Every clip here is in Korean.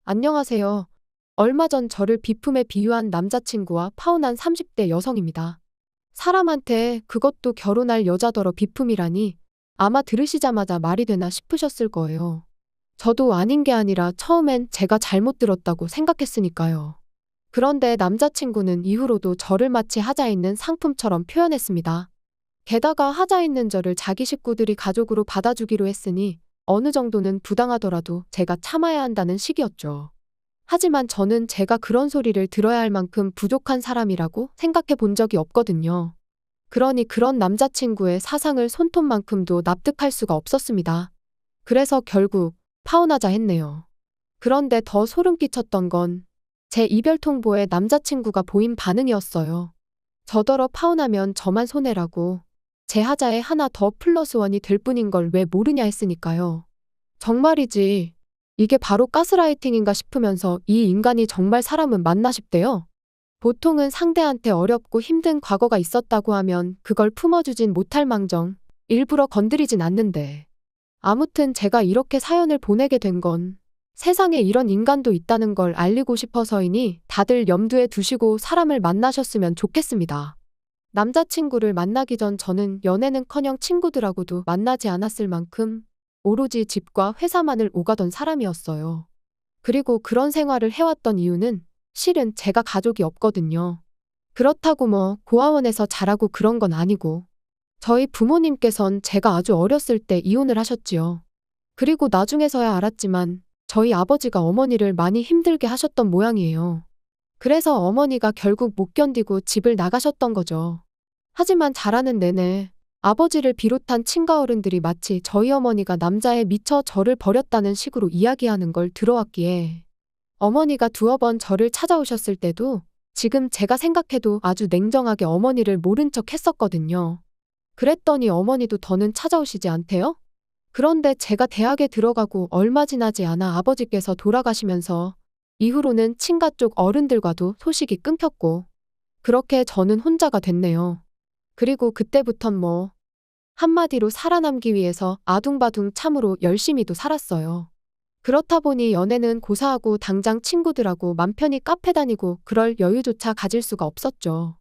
안녕하세요. 얼마 전 저를 비품에 비유한 남자친구와 파혼한 30대 여성입니다. 사람한테 그것도 결혼할 여자더러 비품이라니 아마 들으시자마자 말이 되나 싶으셨을 거예요. 저도 아닌 게 아니라 처음엔 제가 잘못 들었다고 생각했으니까요. 그런데 남자친구는 이후로도 저를 마치 하자 있는 상품처럼 표현했습니다. 게다가 하자 있는 저를 자기 식구들이 가족으로 받아주기로 했으니 어느 정도는 부당하더라도 제가 참아야 한다는 식이었죠. 하지만 저는 제가 그런 소리를 들어야 할 만큼 부족한 사람이라고 생각해 본 적이 없거든요. 그러니 그런 남자친구의 사상을 손톱만큼도 납득할 수가 없었습니다. 그래서 결국 파혼하자 했네요. 그런데 더 소름 끼쳤던 건 제 이별 통보에 남자친구가 보인 반응이었어요. 저더러 파혼하면 저만 손해라고 제 하자에 하나 더 플러스 원이 될 뿐인 걸 왜 모르냐 했으니까요. 정말이지. 이게 바로 가스라이팅인가 싶으면서 이 인간이 정말 사람은 맞나 싶대요. 보통은 상대한테 어렵고 힘든 과거가 있었다고 하면 그걸 품어주진 못할 망정 일부러 건드리진 않는데. 아무튼 제가 이렇게 사연을 보내게 된 건 세상에 이런 인간도 있다는 걸 알리고 싶어서이니 다들 염두에 두시고 사람을 만나셨으면 좋겠습니다. 남자친구를 만나기 전 저는 연애는커녕 친구들하고도 만나지 않았을 만큼 오로지 집과 회사만을 오가던 사람이었어요. 그리고 그런 생활을 해왔던 이유는 실은 제가 가족이 없거든요. 그렇다고 뭐 고아원에서 자라고 그런 건 아니고 저희 부모님께선 제가 아주 어렸을 때 이혼을 하셨지요. 그리고 나중에서야 알았지만 저희 아버지가 어머니를 많이 힘들게 하셨던 모양이에요. 그래서 어머니가 결국 못 견디고 집을 나가셨던 거죠. 하지만 자라는 내내 아버지를 비롯한 친가 어른들이 마치 저희 어머니가 남자에 미쳐 저를 버렸다는 식으로 이야기하는 걸 들어왔기에 어머니가 두어 번 저를 찾아오셨을 때도 지금 제가 생각해도 아주 냉정하게 어머니를 모른 척 했었거든요. 그랬더니 어머니도 더는 찾아오시지 않대요? 그런데 제가 대학에 들어가고 얼마 지나지 않아 아버지께서 돌아가시면서 이후로는 친가 쪽 어른들과도 소식이 끊겼고 그렇게 저는 혼자가 됐네요. 그리고 그때부턴 뭐 한마디로 살아남기 위해서 아둥바둥 참으로 열심히도 살았어요. 그렇다 보니 연애는 고사하고 당장 친구들하고 맘 편히 카페 다니고 그럴 여유조차 가질 수가 없었죠.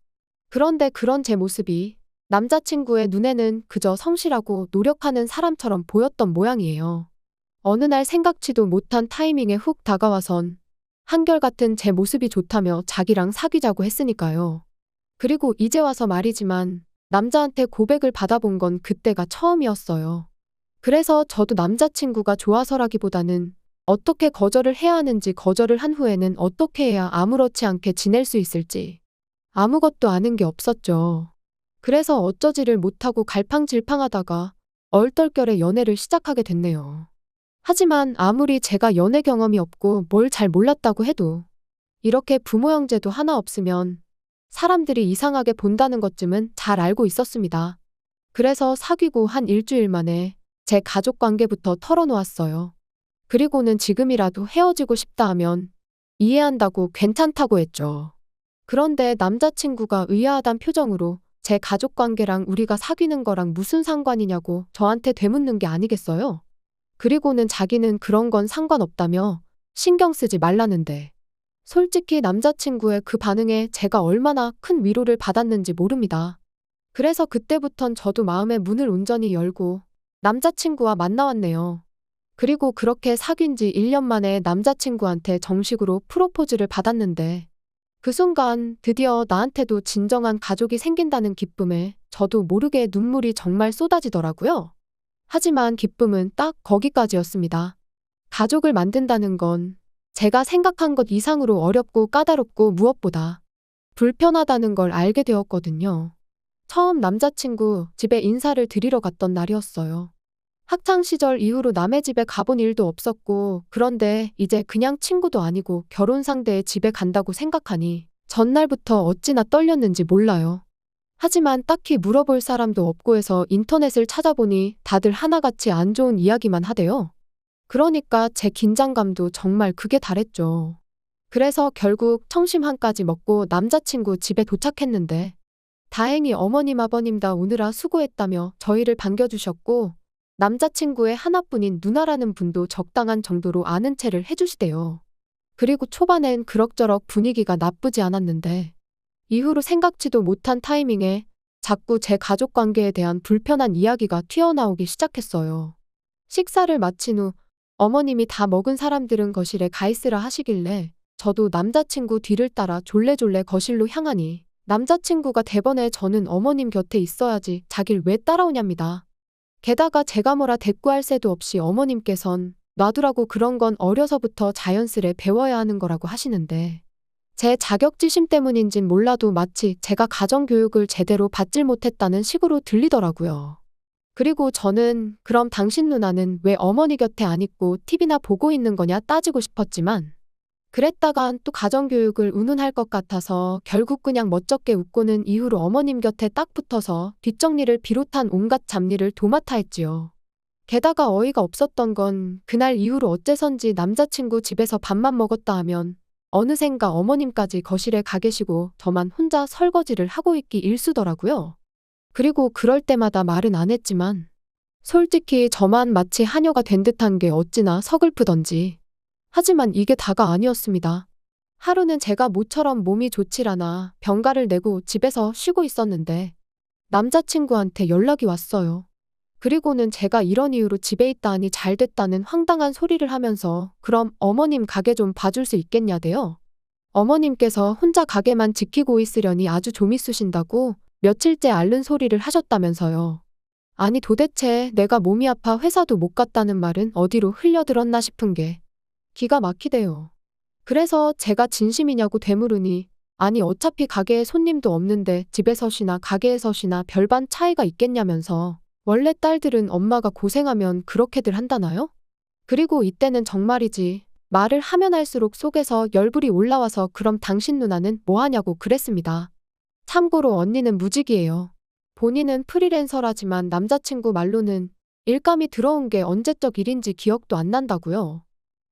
그런데 그런 제 모습이 남자친구의 눈에는 그저 성실하고 노력하는 사람처럼 보였던 모양이에요. 어느 날 생각지도 못한 타이밍에 훅 다가와선 한결같은 제 모습이 좋다며 자기랑 사귀자고 했으니까요. 그리고 이제 와서 말이지만 남자한테 고백을 받아본 건 그때가 처음이었어요. 그래서 저도 남자친구가 좋아서라기보다는 어떻게 거절을 해야 하는지, 거절을 한 후에는 어떻게 해야 아무렇지 않게 지낼 수 있을지 아무것도 아는 게 없었죠. 그래서 어쩌지를 못하고 갈팡질팡하다가 얼떨결에 연애를 시작하게 됐네요. 하지만 아무리 제가 연애 경험이 없고 뭘 잘 몰랐다고 해도 이렇게 부모 형제도 하나 없으면 사람들이 이상하게 본다는 것쯤은 잘 알고 있었습니다. 그래서 사귀고 한 일주일 만에 제 가족 관계부터 털어놓았어요. 그리고는 지금이라도 헤어지고 싶다 하면 이해한다고 괜찮다고 했죠. 그런데 남자친구가 의아하단 표정으로 제 가족 관계랑 우리가 사귀는 거랑 무슨 상관이냐고 저한테 되묻는 게 아니겠어요? 그리고는 자기는 그런 건 상관없다며 신경 쓰지 말라는데. 솔직히 남자친구의 그 반응에 제가 얼마나 큰 위로를 받았는지 모릅니다. 그래서 그때부턴 저도 마음의 문을 온전히 열고 남자친구와 만나왔네요. 그리고 그렇게 사귄 지 1년 만에 남자친구한테 정식으로 프로포즈를 받았는데 그 순간 드디어 나한테도 진정한 가족이 생긴다는 기쁨에 저도 모르게 눈물이 정말 쏟아지더라고요. 하지만 기쁨은 딱 거기까지였습니다. 가족을 만든다는 건 제가 생각한 것 이상으로 어렵고 까다롭고 무엇보다 불편하다는 걸 알게 되었거든요. 처음 남자친구 집에 인사를 드리러 갔던 날이었어요. 학창시절 이후로 남의 집에 가본 일도 없었고, 그런데 이제 그냥 친구도 아니고 결혼 상대의 집에 간다고 생각하니 전날부터 어찌나 떨렸는지 몰라요. 하지만 딱히 물어볼 사람도 없고 해서 인터넷을 찾아보니 다들 하나같이 안 좋은 이야기만 하대요. 그러니까 제 긴장감도 정말 극에 달했죠. 그래서 결국 청심환까지 먹고 남자친구 집에 도착했는데 다행히 어머님 아버님 다 오느라 수고했다며 저희를 반겨주셨고 남자친구의 하나뿐인 누나라는 분도 적당한 정도로 아는 체를 해주시대요. 그리고 초반엔 그럭저럭 분위기가 나쁘지 않았는데 이후로 생각지도 못한 타이밍에 자꾸 제 가족 관계에 대한 불편한 이야기가 튀어나오기 시작했어요. 식사를 마친 후 어머님이 다 먹은 사람들은 거실에 가 있으라 하시길래 저도 남자친구 뒤를 따라 졸래졸래 거실로 향하니 남자친구가 대번에 저는 어머님 곁에 있어야지 자길 왜 따라오냐입니다. 게다가 제가 뭐라 대꾸할 새도 없이 어머님께선 놔두라고 그런 건 어려서부터 자연스레 배워야 하는 거라고 하시는데 제 자격지심 때문인진 몰라도 마치 제가 가정교육을 제대로 받질 못했다는 식으로 들리더라고요. 그리고 저는 그럼 당신 누나는 왜 어머니 곁에 안 있고 TV나 보고 있는 거냐 따지고 싶었지만 그랬다간 또 가정교육을 운운할 것 같아서 결국 그냥 멋쩍게 웃고는 이후로 어머님 곁에 딱 붙어서 뒷정리를 비롯한 온갖 잡일을 도맡아 했지요. 게다가 어이가 없었던 건 그날 이후로 어째선지 남자친구 집에서 밥만 먹었다 하면 어느샌가 어머님까지 거실에 가 계시고 저만 혼자 설거지를 하고 있기 일쑤더라고요. 그리고 그럴 때마다 말은 안 했지만 솔직히 저만 마치 하녀가 된 듯한 게 어찌나 서글프던지. 하지만 이게 다가 아니었습니다. 하루는 제가 모처럼 몸이 좋질 않아 병가를 내고 집에서 쉬고 있었는데 남자친구한테 연락이 왔어요. 그리고는 제가 이런 이유로 집에 있다 하니 잘 됐다는 황당한 소리를 하면서 그럼 어머님 가게 좀 봐줄 수 있겠냐대요. 어머님께서 혼자 가게만 지키고 있으려니 아주 좀 있으신다고 며칠째 앓는 소리를 하셨다면서요. 아니 도대체 내가 몸이 아파 회사도 못 갔다는 말은 어디로 흘려들었나 싶은 게 기가 막히대요. 그래서 제가 진심이냐고 되물으니 아니 어차피 가게에 손님도 없는데 집에서 쉬나 가게에서 쉬나 별반 차이가 있겠냐면서 원래 딸들은 엄마가 고생하면 그렇게들 한다나요? 그리고 이때는 정말이지 말을 하면 할수록 속에서 열불이 올라와서 그럼 당신 누나는 뭐 하냐고 그랬습니다. 참고로 언니는 무직이에요. 본인은 프리랜서라지만 남자친구 말로는 일감이 들어온 게 언제적 일인지 기억도 안 난다고요.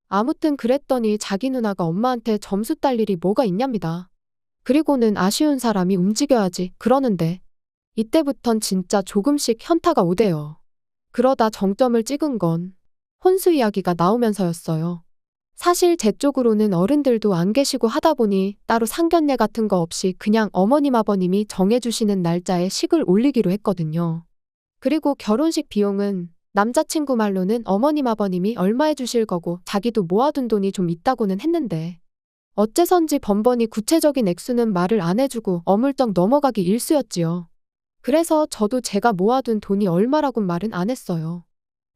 아무튼 그랬더니 자기 누나가 엄마한테 점수 딸 일이 뭐가 있냐입니다. 그리고는 아쉬운 사람이 움직여야지 그러는데 이때부턴 진짜 조금씩 현타가 오대요. 그러다 정점을 찍은 건 혼수 이야기가 나오면서였어요. 사실 제 쪽으로는 어른들도 안 계시고 하다 보니 따로 상견례 같은 거 없이 그냥 어머님 아버님이 정해주시는 날짜에 식을 올리기로 했거든요. 그리고 결혼식 비용은 남자친구 말로는 어머님 아버님이 얼마 해주실 거고 자기도 모아둔 돈이 좀 있다고는 했는데 어째선지 번번이 구체적인 액수는 말을 안 해주고 어물쩍 넘어가기 일쑤였지요. 그래서 저도 제가 모아둔 돈이 얼마라곤 말은 안 했어요.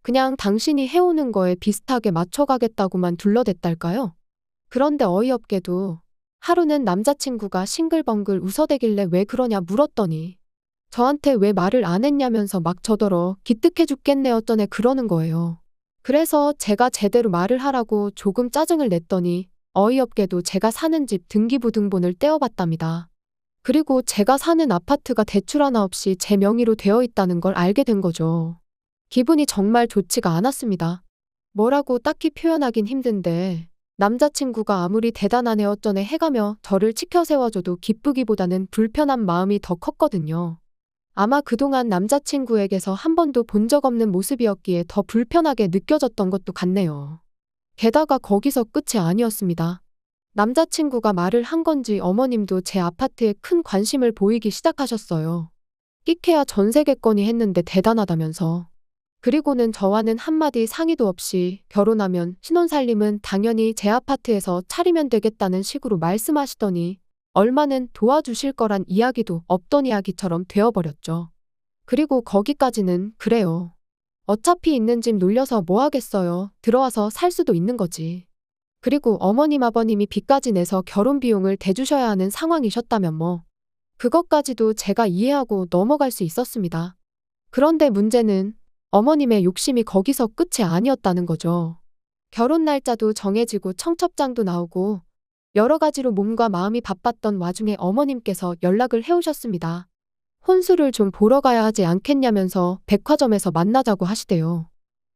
그냥 당신이 해오는 거에 비슷하게 맞춰가겠다고만 둘러댔달까요? 그런데 어이없게도 하루는 남자친구가 싱글벙글 웃어대길래 왜 그러냐 물었더니 저한테 왜 말을 안 했냐면서 막 저더러 기특해 죽겠네 어쩌네 그러는 거예요. 그래서 제가 제대로 말을 하라고 조금 짜증을 냈더니 어이없게도 제가 사는 집 등기부등본을 떼어봤답니다. 그리고 제가 사는 아파트가 대출 하나 없이 제 명의로 되어 있다는 걸 알게 된 거죠. 기분이 정말 좋지가 않았습니다. 뭐라고 딱히 표현하긴 힘든데 남자친구가 아무리 대단한 애 어쩌네 해가며 저를 치켜 세워줘도 기쁘기보다는 불편한 마음이 더 컸거든요. 아마 그동안 남자친구에게서 한 번도 본 적 없는 모습이었기에 더 불편하게 느껴졌던 것도 같네요. 게다가 거기서 끝이 아니었습니다. 남자친구가 말을 한 건지 어머님도 제 아파트에 큰 관심을 보이기 시작하셨어요. 끼케야 전세계권이 했는데 대단하다면서. 그리고는 저와는 한마디 상의도 없이 결혼하면 신혼살림은 당연히 제 아파트에서 차리면 되겠다는 식으로 말씀하시더니 얼마는 도와주실 거란 이야기도 없던 이야기처럼 되어버렸죠. 그리고 거기까지는 그래요. 어차피 있는 집 놀려서 뭐 하겠어요. 들어와서 살 수도 있는 거지. 그리고 어머님 아버님이 빚까지 내서 결혼 비용을 대주셔야 하는 상황이셨다면 뭐. 그것까지도 제가 이해하고 넘어갈 수 있었습니다. 그런데 문제는 어머님의 욕심이 거기서 끝이 아니었다는 거죠. 결혼 날짜도 정해지고 청첩장도 나오고 여러 가지로 몸과 마음이 바빴던 와중에 어머님께서 연락을 해오셨습니다. 혼수를 좀 보러 가야 하지 않겠냐면서 백화점에서 만나자고 하시대요.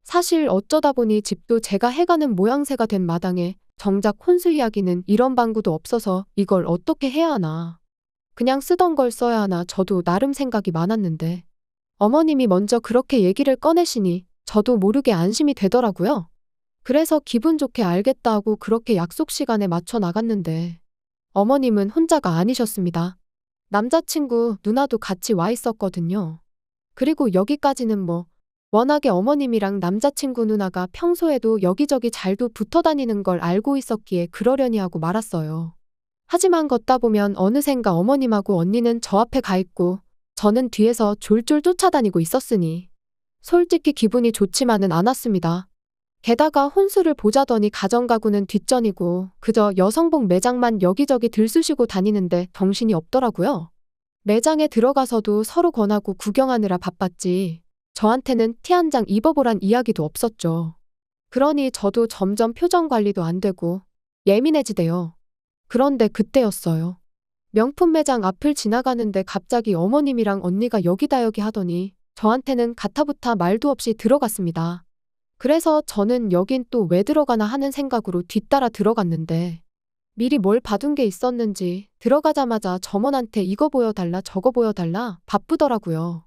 사실 어쩌다 보니 집도 제가 해가는 모양새가 된 마당에 정작 혼수 이야기는 이런 방구도 없어서 이걸 어떻게 해야 하나. 그냥 쓰던 걸 써야 하나 저도 나름 생각이 많았는데 어머님이 먼저 그렇게 얘기를 꺼내시니 저도 모르게 안심이 되더라고요. 그래서 기분 좋게 알겠다 하고 그렇게 약속 시간에 맞춰 나갔는데 어머님은 혼자가 아니셨습니다. 남자친구 누나도 같이 와 있었거든요. 그리고 여기까지는 뭐 워낙에 어머님이랑 남자친구 누나가 평소에도 여기저기 잘도 붙어 다니는 걸 알고 있었기에 그러려니 하고 말았어요. 하지만 걷다 보면 어느샌가 어머님하고 언니는 저 앞에 가 있고 저는 뒤에서 졸졸 쫓아다니고 있었으니 솔직히 기분이 좋지만은 않았습니다. 게다가 혼수를 보자더니 가정가구는 뒷전이고 그저 여성복 매장만 여기저기 들쑤시고 다니는데 정신이 없더라고요. 매장에 들어가서도 서로 권하고 구경하느라 바빴지 저한테는 티 한 장 입어보란 이야기도 없었죠. 그러니 저도 점점 표정 관리도 안 되고 예민해지대요. 그런데 그때였어요. 명품 매장 앞을 지나가는데 갑자기 어머님이랑 언니가 여기다 여기 하더니 저한테는 가타부타 말도 없이 들어갔습니다. 그래서 저는 여긴 또 왜 들어가나 하는 생각으로 뒤따라 들어갔는데 미리 뭘 봐둔 게 있었는지 들어가자마자 점원한테 이거 보여달라 저거 보여달라 바쁘더라고요.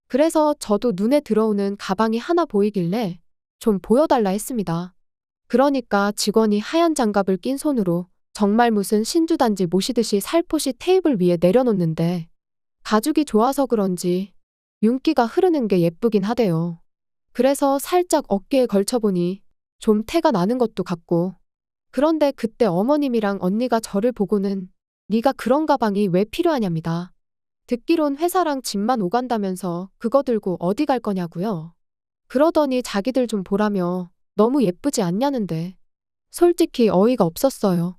그래서 저도 눈에 들어오는 가방이 하나 보이길래 좀 보여달라 했습니다. 그러니까 직원이 하얀 장갑을 낀 손으로 정말 무슨 신주단지 모시듯이 살포시 테이블 위에 내려놓는데 가죽이 좋아서 그런지 윤기가 흐르는 게 예쁘긴 하대요. 그래서 살짝 어깨에 걸쳐보니 좀 태가 나는 것도 같고 그런데 그때 어머님이랑 언니가 저를 보고는 네가 그런 가방이 왜 필요하냐입니다. 듣기론 회사랑 집만 오간다면서 그거 들고 어디 갈 거냐고요. 그러더니 자기들 좀 보라며 너무 예쁘지 않냐는데 솔직히 어이가 없었어요.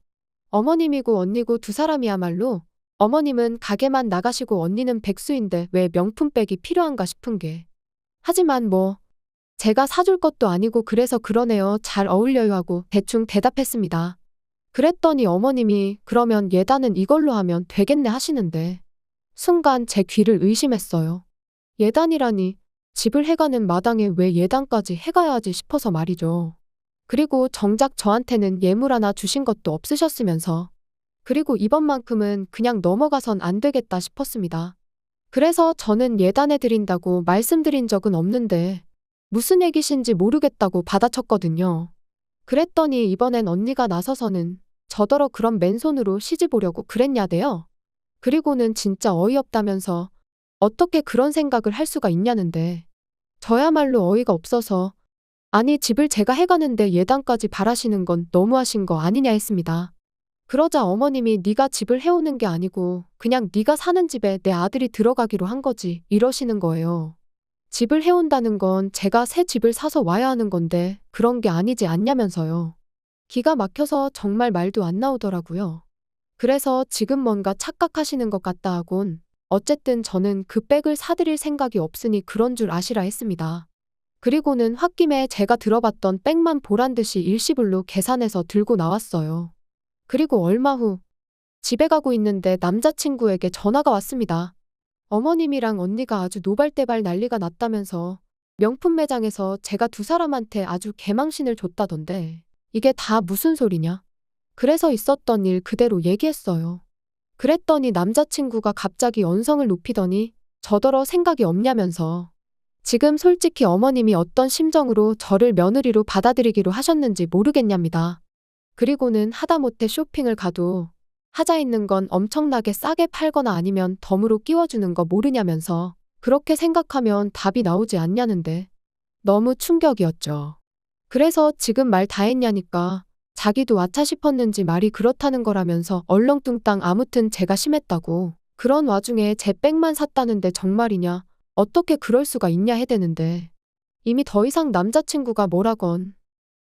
어머님이고 언니고 두 사람이야말로 어머님은 가게만 나가시고 언니는 백수인데 왜 명품백이 필요한가 싶은 게. 하지만 뭐 제가 사줄 것도 아니고 그래서 그러네요. 잘 어울려요 하고 대충 대답했습니다. 그랬더니 어머님이 그러면 예단은 이걸로 하면 되겠네 하시는데 순간 제 귀를 의심했어요. 예단이라니 집을 해가는 마당에 왜 예단까지 해가야 하지 싶어서 말이죠. 그리고 정작 저한테는 예물 하나 주신 것도 없으셨으면서 그리고 이번만큼은 그냥 넘어가선 안 되겠다 싶었습니다. 그래서 저는 예단해드린다고 말씀드린 적은 없는데 무슨 얘기신지 모르겠다고 받아쳤거든요. 그랬더니 이번엔 언니가 나서서는 저더러 그런 맨손으로 시집 오려고 그랬냐대요. 그리고는 진짜 어이없다면서 어떻게 그런 생각을 할 수가 있냐는데 저야말로 어이가 없어서 아니 집을 제가 해가는데 예단까지 바라시는 건 너무하신 거 아니냐 했습니다. 그러자 어머님이 네가 집을 해오는 게 아니고 그냥 네가 사는 집에 내 아들이 들어가기로 한 거지 이러시는 거예요. 집을 해온다는 건 제가 새 집을 사서 와야 하는 건데 그런 게 아니지 않냐면서요. 기가 막혀서 정말 말도 안 나오더라고요. 그래서 지금 뭔가 착각하시는 것 같다 하곤 어쨌든 저는 그 백을 사드릴 생각이 없으니 그런 줄 아시라 했습니다. 그리고는 홧김에 제가 들어봤던 백만 보란 듯이 일시불로 계산해서 들고 나왔어요. 그리고 얼마 후 집에 가고 있는데 남자친구에게 전화가 왔습니다. 어머님이랑 언니가 아주 노발대발 난리가 났다면서 명품 매장에서 제가 두 사람한테 아주 개망신을 줬다던데 이게 다 무슨 소리냐? 그래서 있었던 일 그대로 얘기했어요. 그랬더니 남자친구가 갑자기 언성을 높이더니 저더러 생각이 없냐면서 지금 솔직히 어머님이 어떤 심정으로 저를 며느리로 받아들이기로 하셨는지 모르겠냐입니다. 그리고는 하다못해 쇼핑을 가도 하자 있는 건 엄청나게 싸게 팔거나 아니면 덤으로 끼워주는 거 모르냐면서 그렇게 생각하면 답이 나오지 않냐는데 너무 충격이었죠. 그래서 지금 말 다 했냐니까 자기도 아차 싶었는지 말이 그렇다는 거라면서 얼렁뚱땅 아무튼 제가 심했다고 그런 와중에 제 백만 샀다는데 정말이냐 어떻게 그럴 수가 있냐 해대는데 이미 더 이상 남자친구가 뭐라건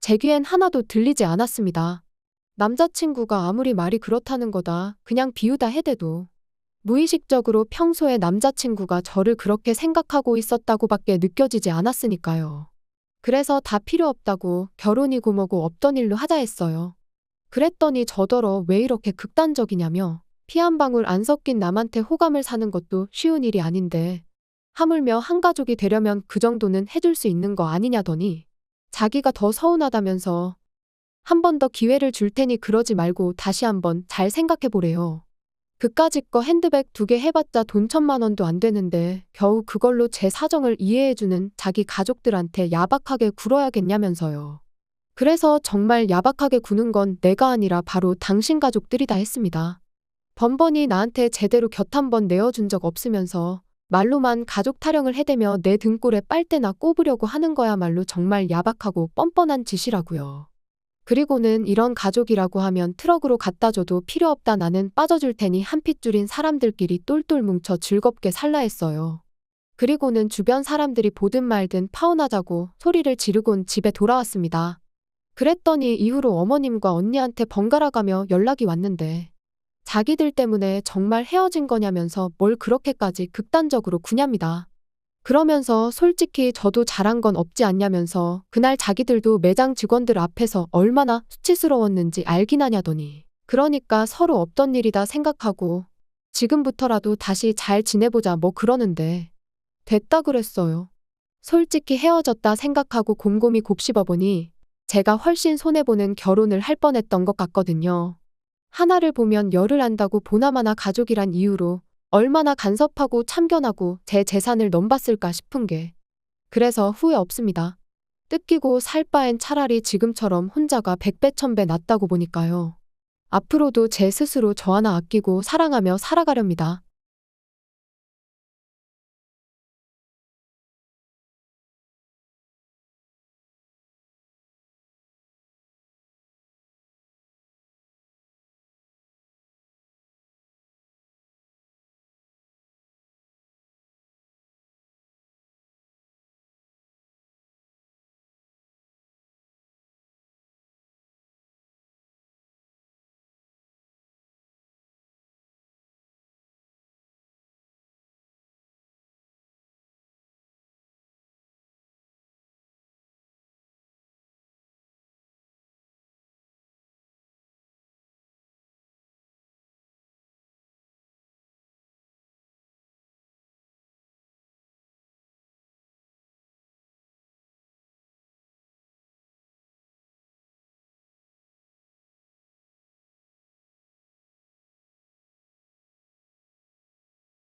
제 귀엔 하나도 들리지 않았습니다. 남자친구가 아무리 말이 그렇다는 거다 그냥 비우다 해대도 무의식적으로 평소에 남자친구가 저를 그렇게 생각하고 있었다고밖에 느껴지지 않았으니까요. 그래서 다 필요 없다고 결혼이고 뭐고 없던 일로 하자 했어요. 그랬더니 저더러 왜 이렇게 극단적이냐며 피 한 방울 안 섞인 남한테 호감을 사는 것도 쉬운 일이 아닌데 하물며 한 가족이 되려면 그 정도는 해줄 수 있는 거 아니냐더니 자기가 더 서운하다면서 한 번 더 기회를 줄 테니 그러지 말고 다시 한번 잘 생각해 보래요. 그까짓 거 핸드백 2개 해봤자 돈 1,000만 원도 안 되는데 겨우 그걸로 제 사정을 이해해주는 자기 가족들한테 야박하게 굴어야겠냐면서요. 그래서 정말 야박하게 구는 건 내가 아니라 바로 당신 가족들이다 했습니다. 번번이 나한테 제대로 곁 한 번 내어준 적 없으면서 말로만 가족 타령을 해대며 내 등골에 빨대나 꼽으려고 하는 거야말로 정말 야박하고 뻔뻔한 짓이라고요. 그리고는 이런 가족이라고 하면 트럭으로 갖다 줘도 필요 없다 나는 빠져줄 테니 한 핏줄인 사람들끼리 똘똘 뭉쳐 즐겁게 살라 했어요. 그리고는 주변 사람들이 보든 말든 파혼하자고 소리를 지르곤 집에 돌아왔습니다. 그랬더니 이후로 어머님과 언니한테 번갈아 가며 연락이 왔는데 자기들 때문에 정말 헤어진 거냐면서 뭘 그렇게까지 극단적으로 구냐입니다. 그러면서 솔직히 저도 잘한 건 없지 않냐면서 그날 자기들도 매장 직원들 앞에서 얼마나 수치스러웠는지 알긴 하냐더니 그러니까 서로 없던 일이다 생각하고 지금부터라도 다시 잘 지내보자 뭐 그러는데 됐다 그랬어요. 솔직히 헤어졌다 생각하고 곰곰이 곱씹어보니 제가 훨씬 손해보는 결혼을 할 뻔했던 것 같거든요. 하나를 보면 열을 안다고 보나마나 가족이란 이유로 얼마나 간섭하고 참견하고 제 재산을 넘봤을까 싶은 게 그래서 후회 없습니다. 뜯기고 살 바엔 차라리 지금처럼 혼자가 백배 천배 낫다고 보니까요. 앞으로도 제 스스로 저 하나 아끼고 사랑하며 살아가렵니다.